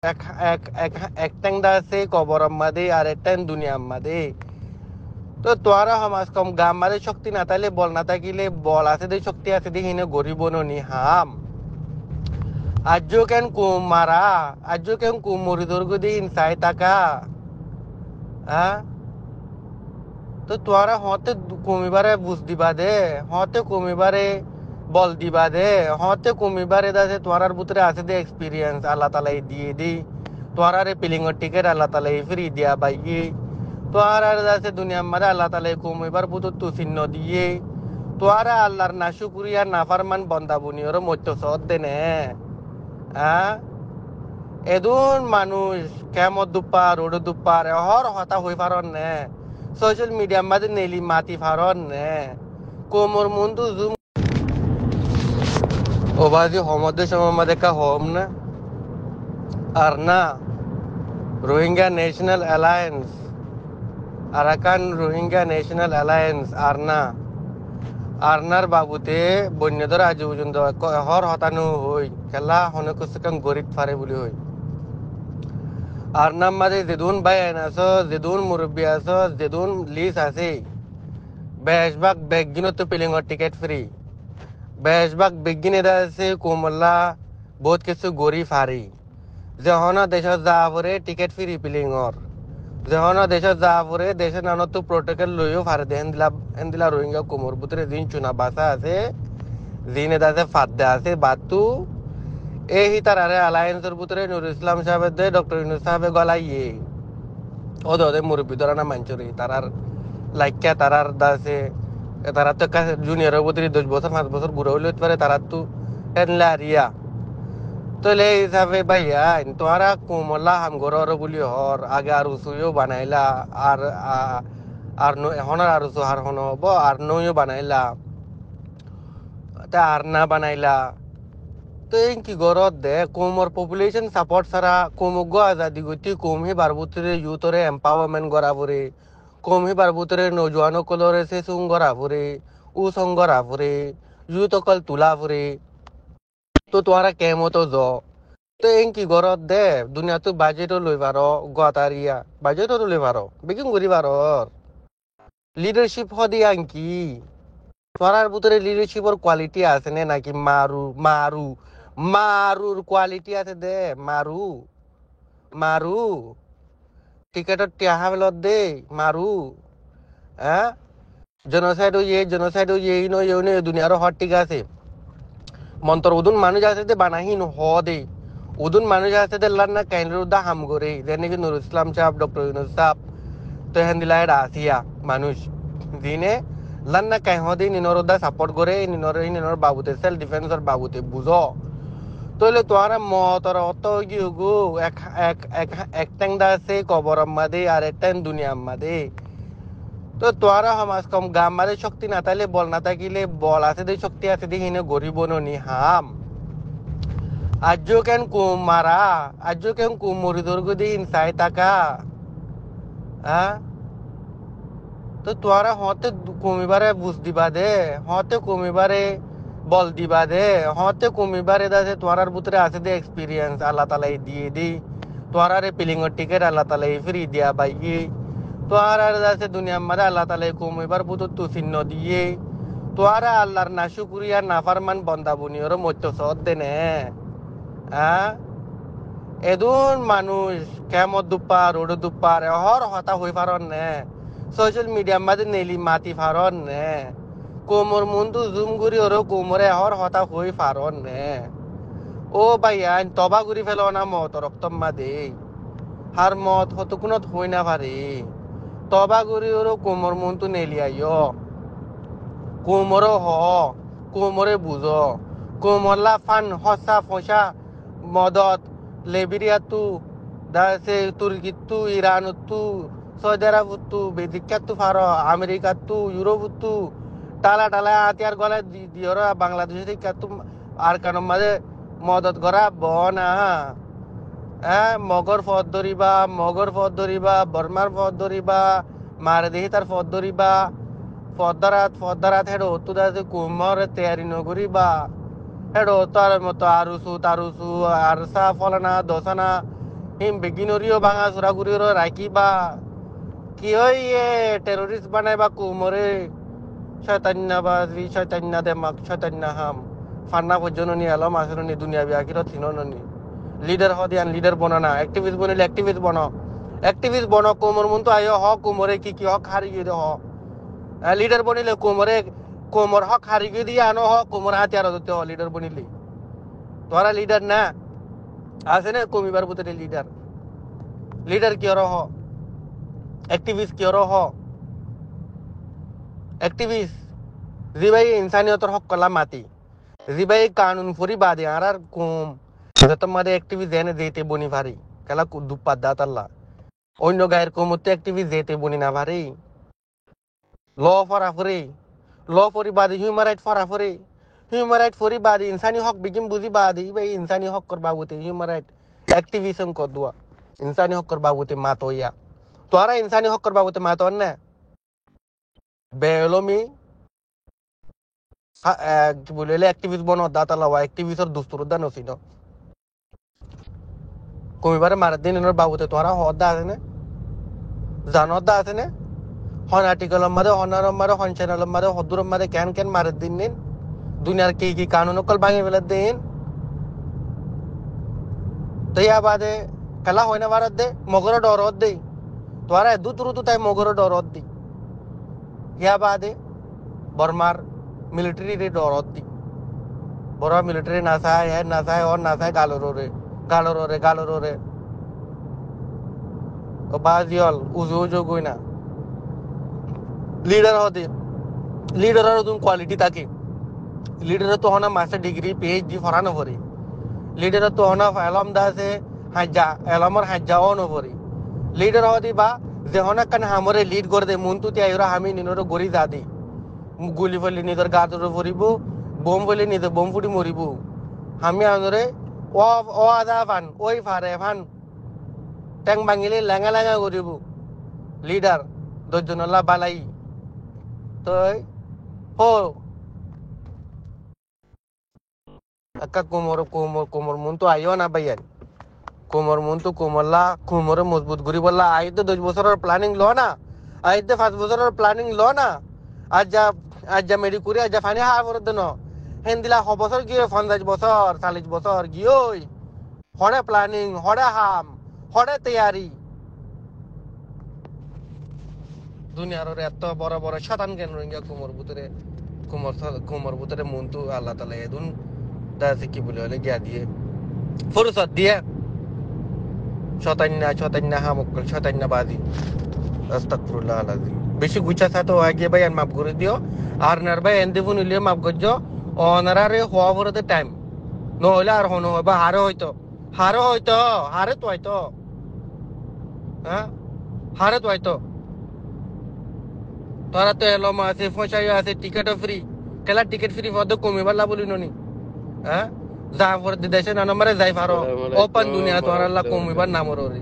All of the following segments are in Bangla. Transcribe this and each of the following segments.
এক এক এক একটাং দা আছে কবরম মাদে আর একটাং দুনিয়াম মাদে। তো তোরা সমাজ কম গাম মাদে শক্তি না তাইলে বল না থাকিলে বল আছে দে শক্তি আছে দে হিনে গরিব নি হাম আজ্য কেন কুম মারা আজ্য কেন কুম মরিদর গদি ইনসাই টাকা হ্যাঁ। তো তোরা হতে কমিবারে বুঝ দিবা দে হতে কমিবারে বল দিবা দে হতে কমিবারে দাসে তোরার ভিতরে আছে দে এক্সপিরিয়েন্স আল্লাহ তালাই দিয়ে দি তোরারে পিলিংর টিকেট আল্লাহ তালাই ফ্রি দিয়া বাইয়ে তোরার দাসে দুনিয়া মারে আল্লাহ তালাই কমিবার বুতর তু চিহ্ন দিয়ে তোরা আল্লাহর না শুকুরিয়া নাফারমান বন্দা বুনিয়র মধ্য সদ দে নে হ্যাঁ। এদুন মানুষ কেমত দুপার রোড দুপার হর হতা হই পারন নে সোশ্যাল মিডিয়া মাঝে নেলি মাতি পারন নে কোমর মুন্দু জুম ওবাজি হমদের সময় মাঝে কা হোম না আর না Rohingya National Alliance Arakan Rohingya National Alliance আর না আরনার বাবুতে বন্যদর আজ পর্যন্ত হর হতানো হই খেলা হনে কুসকাম গরিব ফারে বলি হই আর নাম মাঝে যেদুন বাইন আছো যেদুন মুরব্বী আছো যেদুন লিস আছে বেশভাগ বেগিনত তো পিলিংর টিকেট ফ্রি বেশভাগ বেগিন এটা আছে কোমল্লা বহুত কিছু গরিব হারি যখন দেশত যা পরে টিকেট ফ্রি পিলিংর যখন দেশত যা পরে দেশের নানত প্রোটোকল লইও ফারে দে হেন্দিলা রোহিঙ্গা কোমর বুতরে দিন চুনা বাসা আছে জিন এটা আছে ফাদ্দা আছে বাতু এই তার আরে অ্যালায়েন্সের ভিতরে নুরুল ইসলাম সাহেবের দে ডক্টর ইউনূস সাহেবে গলাইয়ে ওদে ওদের মুরব্বী ধরা না মানচুরি তারার লাইকা তারার দাসে তারা তো জুনিয়রের ভিতরে 10 বছর 5 বছর বুড়ো হইলে পারে তারা তো এনলা রিয়া তো এই হিসাবে ভাইয়া তোরা কোমলা হামগর বলি হর আগে আর উসুইও বানাইলা আর আর এখন আর উসু আর হন হব আর নইও বানাইলা তা আর না বানাইলা তো এই কি গরত দে কোমর পপুলেশন সাপোর্ট ছাড়া কোমগ্য আজাদি গতি কমহি বারবুতরে ইউথরে এম্পাওয়ারমেন্ট করা পরে কমহি বারবুতরে নজওয়ান কলরে সে সুং করা পরে উ সং করা পরে ইউথ অকল তুলা পরে তো তোরা কেমতো জ তো এই কি গরত দে দুনিয়া তো বাজেটও লই পার গতারিয়া বাজেটও তো লই পার বেকিং করি পার লিডারশিপ হদি আঙ্কি তোরার ভিতরে লিডারশিপের কোয়ালিটি আছে নে নাকি মারু মারু মারুর কোয়ালিটি আছে দে মারু মারু টিকেটর টিয়াহা বেলত দে মারু হ্যাঁ জেনোসাইড ইয়ে নো ইয়ে দুনিয়ার হট ঠিক আছে মন্তর উদুন মানুষ আছে দে বানাহিন হ দে উদুন মানুষ আছে দে লান্না কাইনর উদ্দা হাম করে যেন কি নুরুল ইসলাম সাহেব ডক্টর ইউনূস সাহেব তো হেন্দিলায় আসিয়া মানুষ দিনে লান্না কাইহ দি নিনর উদ্দা সাপোর্ট করে নিনর বাবুতে সেলফ ডিফেন্সর বাবুতে বুঝো তইলে তোরা মতর অত গিয়ে এক এক এক একটাং দা আছে কবরম মাদে আর একটাং দুনিয়াম মাদে। তো তোরা সমাজ কম গাম মারে শক্তি না তাইলে বল না থাকিলে বল আছে দে শক্তি আছে দে হিনে গরিব নি হাম আজ্য কেন কুম মারা আজ্য কেন কুম মরিদর গদি ইনসাই টাকা হ্যাঁ। তো তোরা হতে কমিবারে বুঝ দিবা দে হতে কমিবারে বল দিবা দে হতে কমিবারে দাসে তোরার ভিতরে আছে দে এক্সপিরিয়েন্স আল্লাহ তালাই দিয়ে দি তোরারে পিলিংর টিকেট আল্লাহ তালাই ফ্রি দিয়া বাইয়ে তোরার দাসে দুনিয়া মারে আল্লাহ তালাই কমিবার বুতর তু চিহ্ন দিয়ে তোরা আল্লাহর না শুকুরিয়া নাফারমান বন্দা বুনিয়র মধ্য সদ দে নে হ্যাঁ। এদুন মানুষ কেমত দুপার রোড দুপার হর হতা হই পারন নে সোশ্যাল মিডিয়া মাঝে নেলি মাতি পারন নে কোমর মুন্দু জুম গুরি ওর কোমরে হর হতা হই পারন নে ও ভাইয়া তবা গুরি ফেলো না মত রক্তম মাদে হার মত হত কোনত হই না পারে তবা গুরি ওর কোমর মুন্দু নেলি আইয় কোমর হ কোমরে বুঝ কোমরলা ফান হসা ফসা মদত লেবিরিয়া তু দাসে তুর্কি তু ইরান তু সৌদি আরব তু বেদিকা তু ফার আমেরিকা তু ইউরোপ তু টালা টালা আতিয়ার গলা দিয়র বাংলাদেশ থেকে তু আর কান মাঝে মদত করা বনা হ্যাঁ মগর ফদ ধরিবা বর্মার ফদ ধরিবা মারে দেহি তার ফদ ধরিবা ফদ্দারাত হেডো তু দাসে কুমর তৈয়ারি নগরিবা হেডো তার মতো আরুসু তারুসু আরসা ফলানা দোসানা হিম বেগিনরিও ভাঙা চোরাগুড়িও রাখি বা কি হয় টেরোরিস্ট বানাই বা কুমরে শয়তান্নাবাজি শয়তান্না দেমাক শয়তান্না হাম ফান্না পর্যন্ত নি আলম আসলে নি দুনিয়া বিয়াকিরত হিননি লিডার হদিয়ান লিডার বনা না অ্যাক্টিভিস্ট বনিলে অ্যাক্টিভিস্ট বনো অ্যাক্টিভিস্ট বনো কোমর মন তো আয়ো হ কোমরে কি হক হারি গিয়ে হ লিডার বনিলে কোমরে কোমর হক হারি গিয়ে দিয়ে আনো হ কোমর হাতিয়ার হতে হ লিডার বনিলে তোরা লিডার না আছে না কমিবার বুতে লিডার লিডার কি হ অ্যাক্টিভিস্ট কি হ অ্যাক্টিভিস্ট জিবাই ইনসানিয়তর হক কলা মাতি জিবাই কানুন ফরি বাদে আর কম তোমাদের অ্যাক্টিভিস্ট জেনে যেতে বনি ভারি খেলা দুপাত দাঁত আল্লাহ অন্য গায়ের কমতে অ্যাক্টিভিস্ট যেতে বনি না ভারি ল ফরা ফরে ল ফরি বাদে হিউম্যান রাইট ফরা ফরে হিউম্যান রাইট ফরি বাদে ইনসানি হক বিজিম বুঝি বাদে ভাই ইনসানি হক কর বাবুতে হিউম্যান রাইট অ্যাক্টিভিজম কর দুয়া ইনসানি হক কর বাবুতে মাতো ইয়া তোরা ইনসানি হক কর বাবুতে মাতো না বেলমি কি বলে অ্যাক্টিভিস্ট বনো দাঁত আল্লাহ অ্যাক্টিভিস্টর দুস্তুর দা নসিন কমিবারে মার দিন বাবুতে তোরা হদ্দা আছে না জানদা আছে না হন আর্টিকেল মারে হনার মারে হন চ্যানেল মারে হদুর মারে ক্যান ক্যান মারে দিন নিন দুনিয়ার কি কানুন কল ভাঙে ফেলে দিন তো ইয়া বাদে খেলা হয় না ভারত দে মগর ডরত দে তোরা দু তুরু তাই মগর ডরত দি ইয়া বাদে বর্মার মিলিটারি রে ডরত দি বড় মিলিটারি নাসায় হ্যাঁ নাসায় ওর নাসায় গালোরে ও বাজিয়ল উজু উজু গই না লিডার হতে লিডারের তুমি কোয়ালিটি থাকে লিডার তো হনা মাস্টার ডিগ্রি পিএইচডি ফরানো পড়ে লিডার তো হনা এলম দাসে হাজা এলমর হাজাও নপরি লিডার হদি বা যে হনা কান হামরে লিড করে দে মন তুতি আইরা আমি নিনর গরি দাদি গুলি ফলি নিজের গাদর পরিব বোম ফলি নিজে বোম ফুটি মরিব আমি আনরে ও আদা ফান ওই ফারে ফান ট্যাং ভাঙিলে লেঙা লেঙা করিব লিডার দর্জনল্লা বালাই তো হো একটা কোমর মন তো আইও না ভাইয়ান কোমর মন তো কোমরে মজবুত করি বললা আইতে 10 বছরের প্ল্যানিং লো না আইতে 5 বছরের প্ল্যানিং লো না আজ যা মেডি করে আজ যা ফানি হা করে দেন হেন দিলা বছর গিয়ে 50 বছর 40 বছর গিয়ে হড়ে প্ল্যানিং হড়ে হাম হড়ে তৈয়ারি দুনিয়ার এত বড় বড় শতান কেন রোহিঙ্গা কোমর ভিতরে মন তো আল্লাহ তালা এদুন দাসে কি বলে হলে গিয়া দিয়ে ফুরসত দিয়ে শতান্না হামক্কল শতান্না বাজি আস্তাগফিরুল্লাহ আলাজিম বেশি গুছা সাথে আগে ভাই আর মাফ করে দিও আর নার ভাই এন্দি ফোন হইলে মাফ করছো অনারারে হওয়া পড়তে টাইম নহলে আর হনো বা হারে তো হয়তো হ্যাঁ হারে তো হয়তো তোরা তো এলম আছে ফসাই আছে টিকেটও ফ্রি খেলা টিকেট ফ্রি পদ কমিবার লা বলি ননি হ্যাঁ যা পর দেশে না নম্বরে যাই পারো ওপেন দুনিয়া তোরা লা কমিবার নামর রে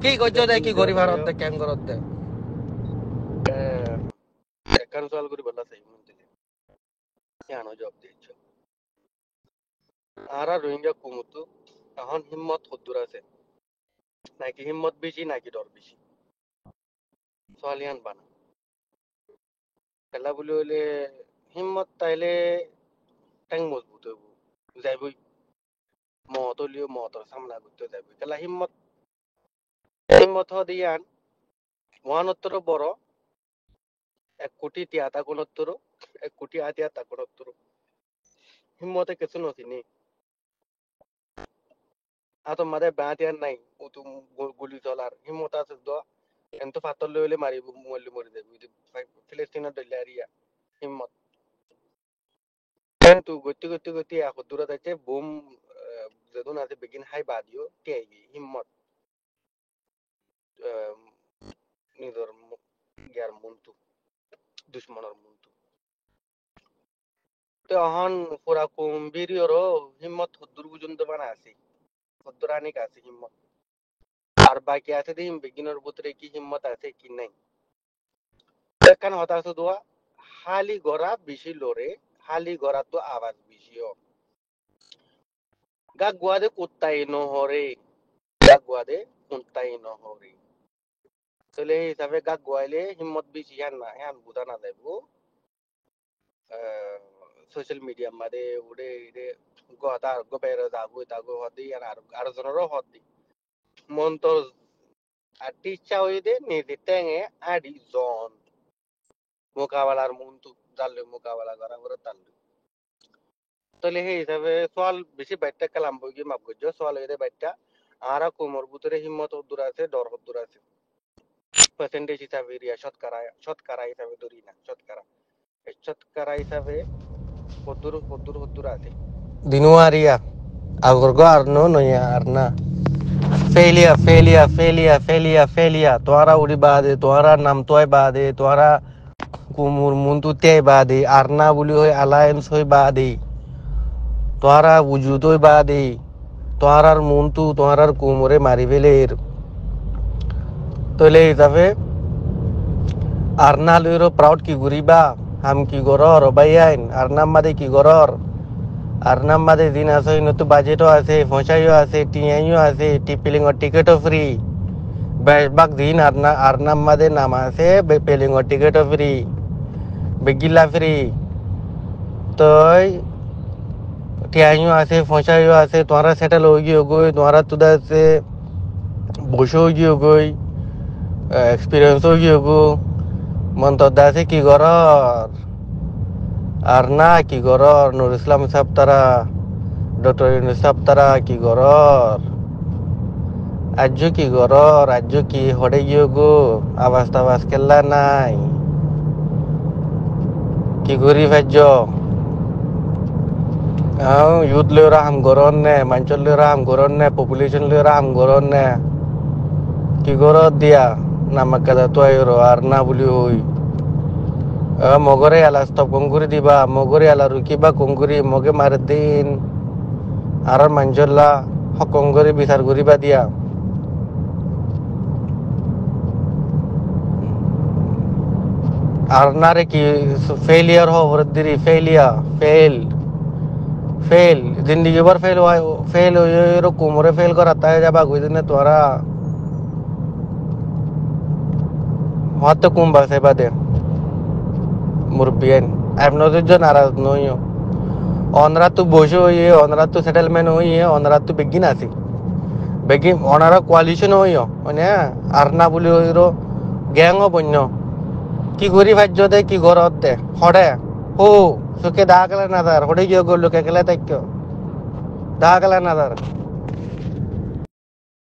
কি করছো দে কি গরি ভারত দে কেন করত দে একার সাল করি বলা চাই মন দিলে কেন জব দিচ্ছ আর রোহিঙ্গা কমতো এখন হিম্মত হদ্দুর আছে নাকি হিম্মত বেশি নাকি ডর বেশি সোয়ালিয়ান বানা খেলা বলে হইলে হিম্মত তাইলে ট্যাং মজবুত হইব যাইবই মত হলিও মতর সামনা করতে যাইবই খেলা হিম্মত দিয়ান মহানত্তর বড় 1 কোটি তিয়াতা গুণোত্তর 1 কোটি আতিয়াতা গুণোত্তর হিম্মতে কিছু নথিনি আতো মারে বাঁতিয়ার নাই ও তো গুলি চলার হিম্মত আছে তো এত ফাতর লইলে মারিব মরি যাবি ফিলিস্তিনের দলিয়ারিয়া হিম্মত কিন্তু গতি এখন দূরে যাচ্ছে বোম যেদিন আছে বেগিন হাই বাদিও টিয়াইবি হিম্মত নিজের ইয়ার মন্তু দুশ্মনের মন্তু তো এখন পুরা কুম্ভীরও হিম্মত হদ্দুর পর্যন্ত বানা আছে হদ্দুর আনিক আছে হিম্মত আর বাকি আছে দেখি বেগিনের ভিতরে কি হিম্মত আছে কি নাই এখানে হতাশ দোয়া হালি গড়া বেশি লড়ে হালি গড়া তো আওয়াজ বেশিও গা গুয়াদে কুত্তাই নহরে গাগুয়া দে কোনটাই নহরি চলে হিসাবে গাগুয়াইলে হিম্মত বেশি হ্যান বুঝা না যাইব সোশ্যাল মিডিয়া মাদে উড়ে ইড়ে গদা গবের যাবো তাগো হদি আর জনেরও হদি মন তো আটি ইচ্ছা হয়ে দে নিজে টেঙে আডি জন মোকাবেলার মন তো জানলে মোকাবেলা করা করে তাল্লু তাহলে সেই হিসাবে সোয়াল বেশি বাইটটা কালাম বই গিয়ে মাপ করছো সোয়াল হয়ে বাইটটা আর কোমর ভিতরে হিম্মত দূর আছে ডর দূর আছে পার্সেন্টেজ হিসাবে এরিয়া শতকরা হিসাবে ধরি না শতকরা এই শতকরা হিসাবে হদ্দুর আছে দিনুয়ারিয়া আগরগো আর নো নয়া আর না फेलिया तोहरा उड़ी बादे तोहरा नाम तोय बादे तोहरा कुमुर मुंतु ते बादे आरना बुली होय अलायंस होय बादे तोहरा वुजूद होय बादे तोहरार मुंतु तोहरार कुमुरे मारी बेलेर तोले हिसाबे आरना लुरो प्राउड की गुरीबा हम की गरर बायाइन आरना मादे की गरर আর নাম্বারে দিন আছে নতুন বাজেটও আছে ফসাইও আছে টিআইও আছে টিপিলিং টিকেটও ফ্রি বেশবাগ দিন আর নাম্বারে নাম আছে পেলিং টিকেটও ফ্রি বেগিলা ফ্রি তই টিআইও আছে ফসাইও আছে তোরা সেটেল হয়ে গিয়ে গই তোরা তুদা আছে বসে হয়ে গিয়ে গই এক্সপিরিয়েন্স হয়ে গিয়ে গো মন তো আছে কি গর আর না কি গরর নুর ইসলাম সাহেব তারা ডক্টর ইউনুস সাহেব তারা কি গরর আজ্য কি গরর আজ্য কি হড়ে গিয়ে গো আবাস টাবাস কেল্লা নাই কি গরি ভাজ্য ইউথ লেরা হাম গরন নে মাঞ্চল লেরা হাম গরন নে পপুলেশন লেরা হাম গরন নে কি গরর দিয়া নামাক কাদা তো আর না বলি হই মগরে আলা স্তপ কঙ্কুরি দিবা মগরে আলা রুকিবা কঙ্কুরি মগে মারে দিন আর মাঞ্জল্লা হকঙ্গরি বিচার করিবা দিয়া আর না রে কি ফেলিয়ার হওয়ার দিরি ফেল জিন্দগি ভর ফেল কোমরে ফেল করা তাই যাবা গুইদিনে তোরা হয়তো কুম্বা সেবা দে মুরব্বিয়ান আপনাদের নারাজ নইও অনরা তো বসে হইয়ে অনরা তো সেটেলমেন্ট হইয়ে অনরা তো বেগিন আছে বেগিন অনারা কোয়ালিশন হইও মানে আর না বলি হইরো গ্যাং বন্য কি গরি ভাজ্য দে কি গরত দে হড়ে হো সুকে দাগলে না দার হড়ে গিয়ে গো লোকে গেলে তাইক দাগলে না দার